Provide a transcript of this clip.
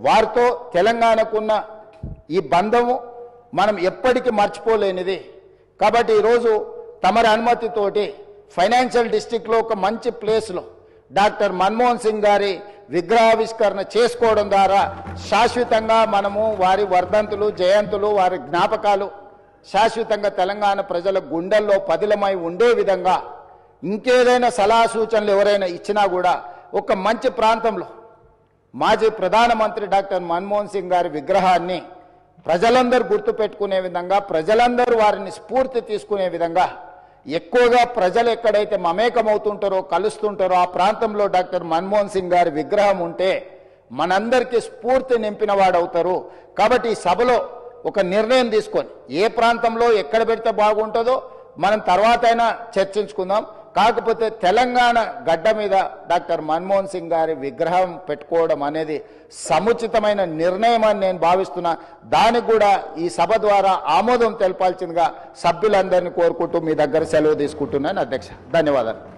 వారితో తెలంగాణకున్న ఈ బంధము మనం ఎప్పటికీ మర్చిపోలేనిది. కాబట్టి ఈరోజు తమరి అనుమతితోటి ఫైనాన్షియల్ డిస్ట్రిక్ట్లో ఒక మంచి ప్లేస్లో డాక్టర్ మన్మోహన్ సింగ్ గారి విగ్రహావిష్కరణ చేసుకోవడం ద్వారా శాశ్వతంగా మనము వారి వర్ధంతులు, జయంతులు, వారి జ్ఞాపకాలు శాశ్వతంగా తెలంగాణ ప్రజల గుండెల్లో పదిలమై ఉండే విధంగా ఇంకేదైనా సలహా సూచనలు ఎవరైనా ఇచ్చినా కూడా ఒక మంచి ప్రాంతంలో మాజీ ప్రధానమంత్రి డాక్టర్ మన్మోహన్ సింగ్ గారి విగ్రహాన్ని ప్రజలందరూ గుర్తుపెట్టుకునే విధంగా, ప్రజలందరూ వారిని స్ఫూర్తి తీసుకునే విధంగా, ఎక్కువగా ప్రజలు ఎక్కడైతే మమేకమవుతుంటారో, కలుస్తుంటారో ఆ ప్రాంతంలో డాక్టర్ మన్మోహన్ సింగ్ గారి విగ్రహం ఉంటే మనందరికీ స్ఫూర్తి నింపిన వాడవుతారు. కాబట్టి ఈ సభలో ఒక నిర్ణయం తీసుకొని ఏ ప్రాంతంలో ఎక్కడ పెడితే బాగుంటుందో మనం తర్వాత అయినా చర్చించుకుందాం. కాకపోతే తెలంగాణ గడ్డ మీద డాక్టర్ మన్మోహన్ సింగ్ గారి విగ్రహం పెట్టుకోవడం అనేది సముచితమైన నిర్ణయం అని నేను భావిస్తున్నా. దానికి కూడా ఈ సభ ద్వారా ఆమోదం తెలపాల్సిందిగా సభ్యులందరినీ కోరుకుంటూ మీ దగ్గర సెలవు తీసుకుంటున్నాను అధ్యక్ష. ధన్యవాదాలు.